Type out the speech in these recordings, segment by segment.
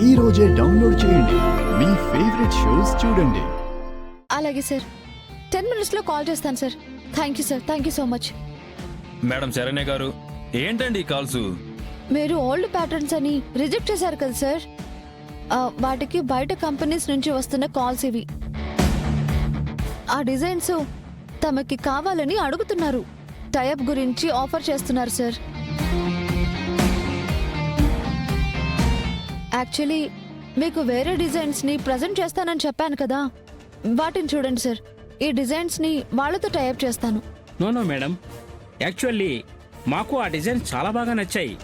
ఈ రోజే డౌన్లోడ్ చేయండి, మీ ఫేవరెట్ షోస్ చూడండి. అలాగే సార్, 10 minutes లో కాల్ చేస్తాను sir. Thank you sir, thank you so much. Madam Saranya గారు, ఏంటండి ఈ కాల్స్? మీరు ఓల్డ్ ప్యాటర్న్స్ అని రిజెక్ట్ చేశారు కదా సార్, వాటికి బయట కంపెనీస్ నుంచి వస్తున్న కాల్స్ ఇవి. ఆ డిజైన్స్ తమకి కావాలని అడుగుతున్నారు. టైప్ గురించి ఆఫర్ చేస్తున్నారు సార్. యాక్చువల్లీ మీకు వేరే డిజైన్స్ ని ప్రజెంట్ చేస్తానని చెప్పాను కదా, వాటిని చూడండి సార్. ఈ డిజైన్స్ ని వాళ్ళతో టైప్ చేస్తాను. నో మేడం, యాక్చువల్లీ మాకు ఆ డిజైన్ చాలా బాగా నచ్చాయి.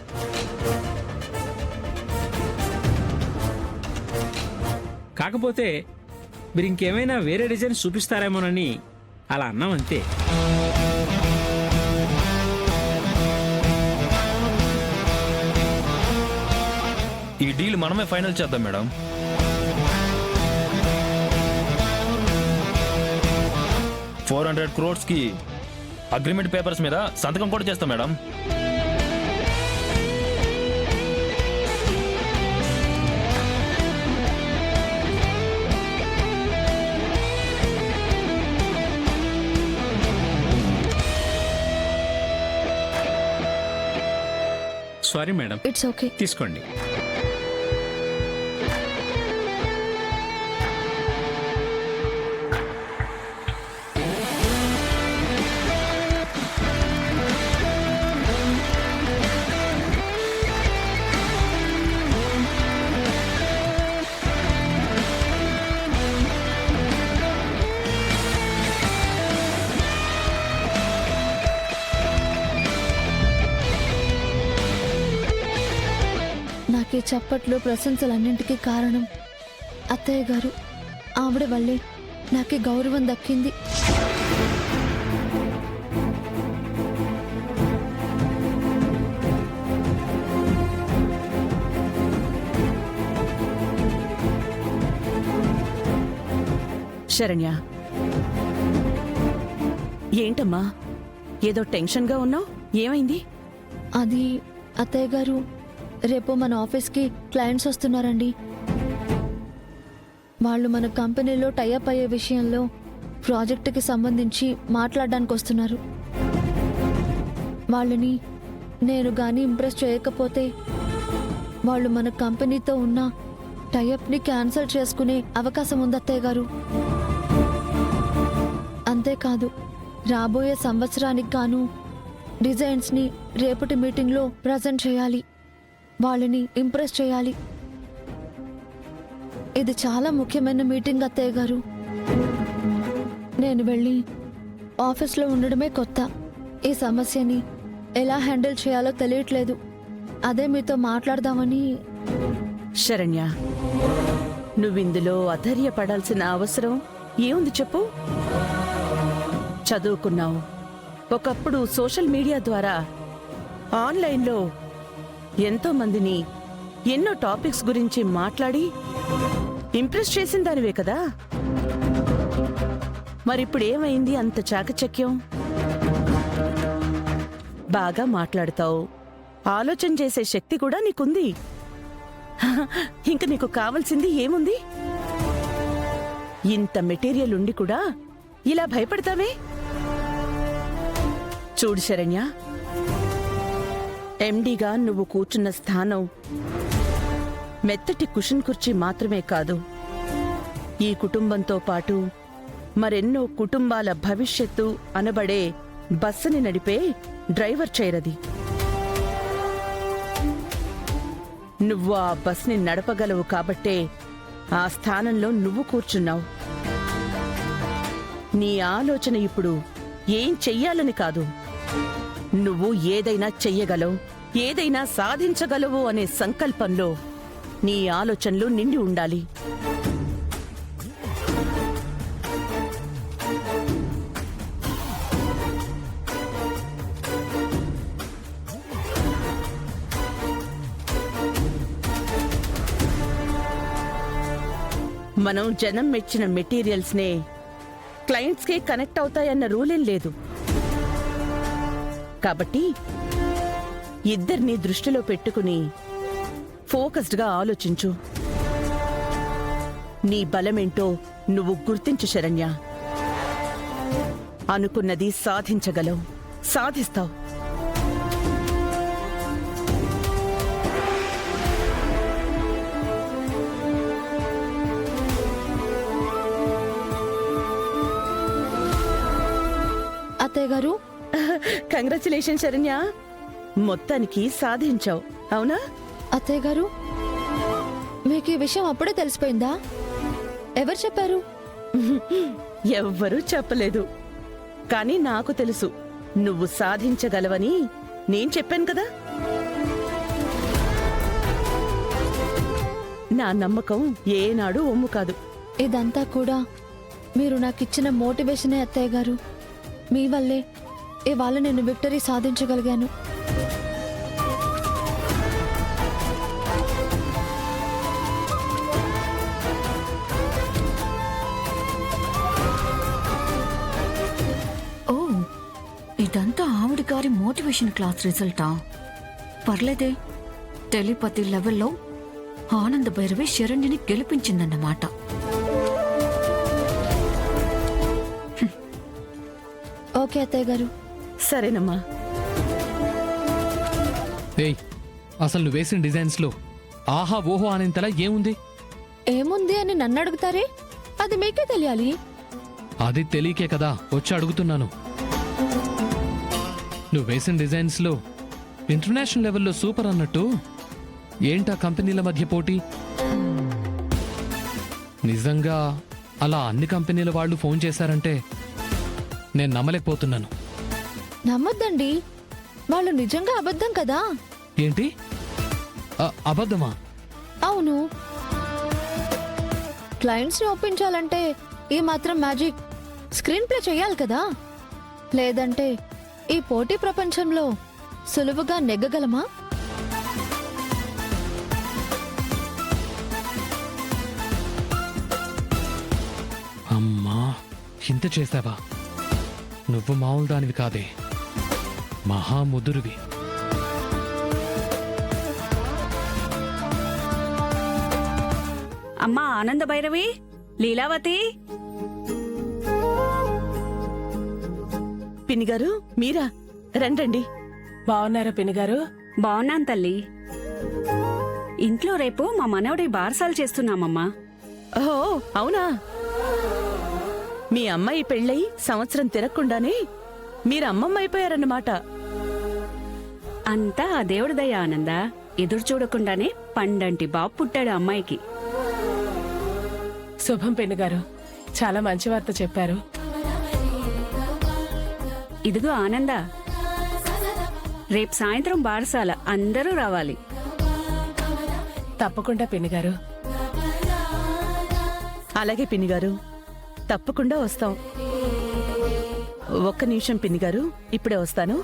కాకపోతే మీరు ఇంకేమైనా వేరే డిజైన్ చూపిస్తారేమోనని అలా అన్నాం అంతే. ఈ డీల్ మనమే ఫైనల్ చేద్దాం మేడం. $400 crores కి అగ్రిమెంట్ పేపర్స్ మీద సంతకం కూడా చేస్తాం madam. Sorry madam, it's okay. తీసుకోండి. నాకు ఈ చప్పట్లు ప్రశంసలన్నింటికీ కారణం అత్తయ్య గారు. ఆవిడ వల్లే నాకు గౌరవం దక్కింది. శరణ్య, ఏంటమ్మా ఏదో టెన్షన్గా ఉన్నావు? ఏమైంది? అది అత్తయ్య గారు, రేపు మన ఆఫీస్కి క్లయింట్స్ వస్తున్నారండి. వాళ్ళు మన కంపెనీలో టైఅప్ అయ్యే విషయంలో ప్రాజెక్టుకి సంబంధించి మాట్లాడడానికి వస్తున్నారు. వాళ్ళని నేను గాని ఇంప్రెస్ చేయకపోతే వాళ్ళు మన కంపెనీతో ఉన్న టైఅప్ని క్యాన్సిల్ చేసుకునే అవకాశం ఉంది అత్తయ్య గారు. అంతేకాదు, రాబోయే సంవత్సరానికి గాను డిజైన్స్ని రేపటి మీటింగ్లో ప్రజెంట్ చేయాలి. వాళ్ళని ఇంప్రెస్ చేయాలి. ఇది చాలా ముఖ్యమైన మీటింగ్ అత్తయ్య గారు. నేను వెళ్ళి ఆఫీస్లో ఉండడమే కొత్త. ఈ సమస్యని ఎలా హ్యాండిల్ చేయాలో తెలియట్లేదు. అదే మీతో మాట్లాడదామని. శరణ్య, నువ్విందులో అధైర్యపడాల్సిన అవసరం ఏముంది చెప్పు? చదువుకున్నావు. ఒకప్పుడు సోషల్ మీడియా ద్వారా ఆన్లైన్లో ఎంతో మందిని ఎన్నో టాపిక్స్ గురించి మాట్లాడి ఇంప్రెస్ చేసిన దానివే కదా. మరిప్పుడు ఏమైంది అంత చాకచక్యం? బాగా మాట్లాడతావు, ఆలోచన చేసే శక్తి కూడా నీకుంది. ఇంక నీకు కావాల్సింది ఏముంది? ఇంత మెటీరియల్ ఉండి కూడా ఇలా భయపడతావే? చూడు శరణ్య, ఎండీగా నువ్వు కూర్చున్న స్థానం మెత్తటి కుషన్ కుర్చీ మాత్రమే కాదు, ఈ కుటుంబంతో పాటు మరెన్నో కుటుంబాల భవిష్యత్తు అనబడే బస్సుని నడిపే డ్రైవర్ చైరది. నువ్వు ఆ బస్ని నడపగలవు కాబట్టే ఆ స్థానంలో నువ్వు కూర్చున్నావు. నీ ఆలోచన ఇప్పుడు ఏం చెయ్యాలని కాదు, నువ్వు ఏదైనా చెయ్యగలవు, ఏదైనా సాధించగలవు అనే సంకల్పంలో నీ ఆలోచనలు నిండి ఉండాలి. మనం జనం మెచ్చిన మెటీరియల్స్నే క్లయింట్స్కి కనెక్ట్ అవుతాయన్న రూలేం లేదు. కాబట్టి ఇద్దరిని దృష్టిలో పెట్టుకుని ఫోకస్డ్గా ఆలోచించు. నీ బలమేంటో నువ్వు గుర్తించు శరణ్య. అనుకున్నది సాధించగలవు, సాధిస్తావు. అత్తయ్య గారు, కంగ్రాచులేషన్ శరణ్య, మొత్తానికి సాధించావు. అవునా? అత్తయ్య గారు, మీకు ఈ విషయం అప్పుడే తెలిసిపోయిందా? ఎవరు చెప్పారు? ఎవ్వరూ చెప్పలేదు, కానీ నాకు తెలుసు నువ్వు సాధించగలవని. నేను చెప్పాను కదా. నా నమ్మకం ఏనాడు ఒమ్ము కాదు. ఇదంతా కూడా మీరు నాకిచ్చిన మోటివేషనే అత్తయ్య గారు. మీ వల్లే ఇవాళ నేను విక్టరీ సాధించగలిగాను. ఓ, ఇదంతా ఆవిడ గారి మోటివేషన్ క్లాస్ రిజల్టా? పర్లేదే, టెలిపతి లెవెల్లో ఆనంద భైరవి శరణ్యని గెలిపించిందన్నమాట. ఓకే అత్తయ్య గారు. సరేనమ్మా. ఏయ్, అసలు నువ్వు వేసిన డిజైన్స్ లో ఆహా ఓహో అనేంతలా ఏముంది? ఏముంది అని నన్ను అడుగుతారే? అది మీకే తెలియాలి. అది తెలియకే కదా వచ్చి అడుగుతున్నాను. నువ్వు వేసిన డిజైన్స్ లో ఇంటర్నేషనల్ లెవెల్లో సూపర్ అన్నట్టు ఏంటా కంపెనీల మధ్య పోటీ? నిజంగా అలా అన్ని కంపెనీల వాళ్ళు ఫోన్ చేశారంటే నేను నమ్మలేకపోతున్నాను. నమ్మొద్దండి, వాళ్ళు నిజంగా అబద్ధం కదా. ఏంటి? అబద్ధమా? అవును. క్లయింట్స్ ని ఒప్పించాలంటే ఈ మాత్రం మ్యాజిక్ స్క్రీన్ ప్లే చేయాలి కదా. లేదంటే ఈ పోటీ ప్రపంచంలో సులువుగా నెగ్గగలమా? అమ్మా, ఇంత చేసావా? నువ్వు మామూలు దానివి కాదే, మహాముదురువి. అమ్మా ఆనంద భైరవి, లీలావతి. పినిగారు, మీరా? రండి. బాగున్నారా పినిగారు? బాగున్నాను తల్లి. ఇంట్లో రేపు మా మనవడి బారసాలు చేస్తున్నామమ్మా. ఓహో, అవునా? మీ అమ్మాయి పెళ్ళై సంవత్సరం తిరగకుండానే మీరు అమ్మమ్మ అయిపోయారన్నమాట. అంతా ఆ దేవుడి దయ ఆనంద. ఎదురు చూడకుండానే పండంటి బాబు పుట్టాడు అమ్మాయికి. శుభం పినిగారు, చాలా మంచి వార్త చెప్పారు. ఇదిగో ఆనంద, రేపు సాయంత్రం బారసాల, అందరూ రావాలి. తప్పకుండా పినిగారు. అలాగే పినిగారు, తప్పకుండా వస్తాం. ఒక్క నిమిషం పినిగారు, ఇప్పుడే వస్తాను.